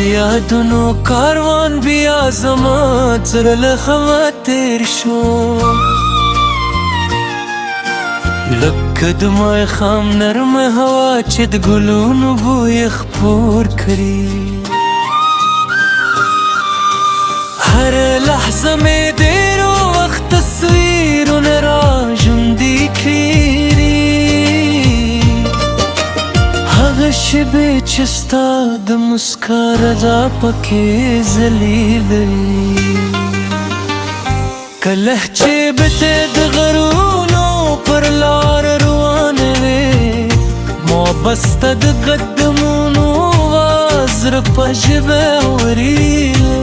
یادونو کاروان بیا زما زړه له هوا تیر شو لکه د ماښام نرمه هوا چې د ګلونو بوی خپور کړي هر لحظه مې ډېرو وخت تصویرونه را ژوندي کړي هغه شېبې چې ستا د مسکا رضا پکې ځلېدلې کله چې به ته د غرونو پر لار روانه وې ما به ستا د قدمونو آواز زړه په ژبه اورېده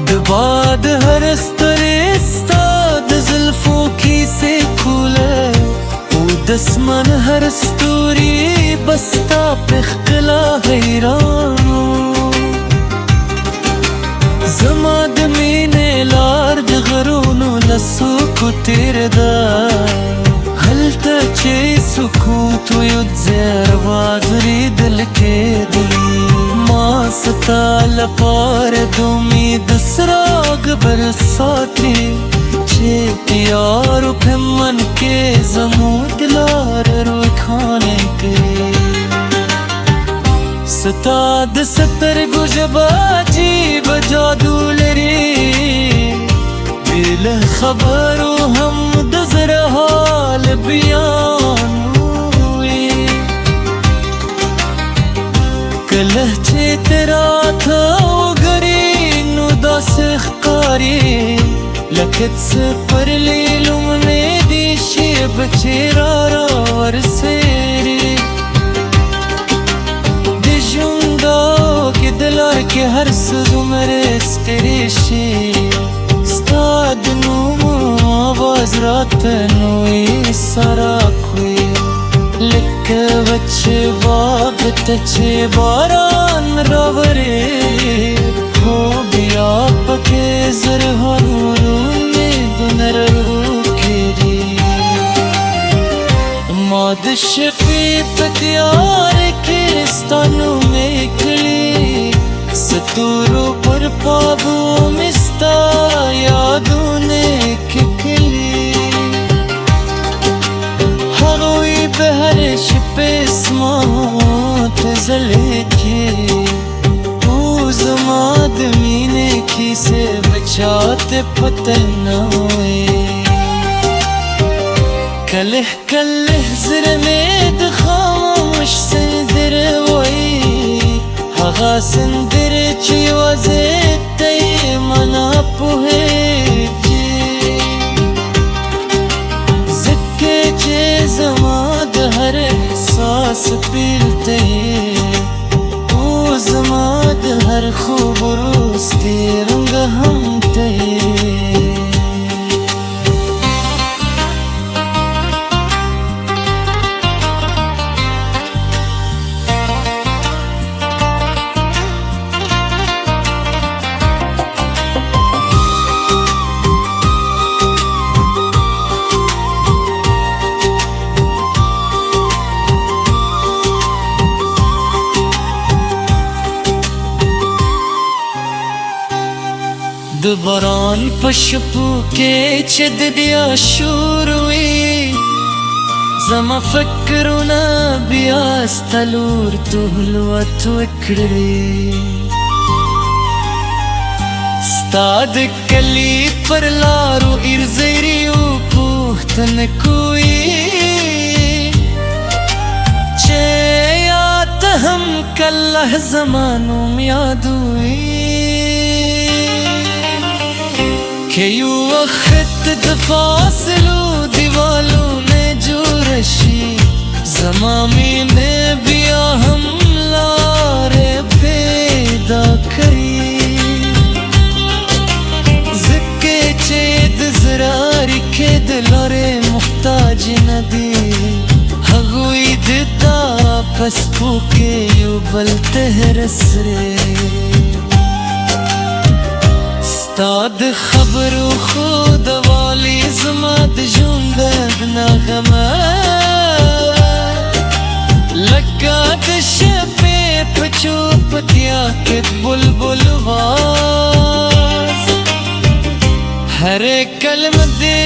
د باد هر ستوري ستا د زلفو کیسې کوله او د اسمان هر ستوري به ستا په ښکلا حیران و زما د مینې لار د غرونو له څوکو تېره ده هلته چې سکوت وي او د زیار آواز اورېدل کېدلي ما ستا لپاره د امید څراغ برساتې چې یارو په من کې زموږ لاره روښانه کړي ستا د سترګو ژبه عجیبه جادو لري بې له خبرو هم د زړه حال بیان وي کله چې ته راته وګورې نو داسې ښکاري لکه څه پر لیلومې دي شیبه چې را ورسېږي دلار کې هر څه دومره ستړي شي ستا د نومو آواز راته نوې سره کوي لکه وچ باغ ته چې باران راوري هو بیا پکې زرهارو امیدونه راوکړي ما د شپې په تیار کې ستا نومې کړي ستورو پر پابو مې ستا یادونه کښلي هغوی به هرې شپې زما ته ځلې کړي او زما د مینې کیسې به چاته پته نه وي کله کله زړه مې د خاموش سندره وایي هغه سندره چې یوازې ته یې مانا پوهېږي ځکه چې زما د هر احساس پیل ته یې او زما د هر خوب وروستی رنګ هم ته یې د باران په شپو کې چې د بیا شور وي زما فکرونه بیا ستا لور ته الوت وکړي ستا د کلي پر لارو ایرزریو پوښتنه کوي چې یا ته هم کله زما نوم یادوي که یو وخت د فاصلو دیوالونه جوړ شي زما مینه بیا هم لارې پیدا کوي ځکه چې د زړه اړیکې د لارې محتاج نه دي هغوی د تا په څپو کې یو بل ته رسېږي ستا د خبرو خود والی زما د ژوند د نغمه لکه د شپې कलम दे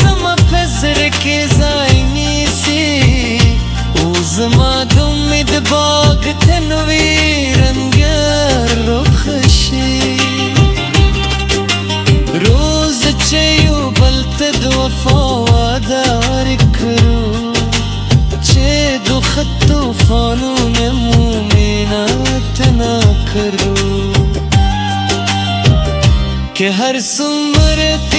zama fezr ke zaini si o zama dumid bag tenvir رخشي روز چيو بلتد وفوادار کرو چه دو خط فانون مومنات نا کرو که هر سمرت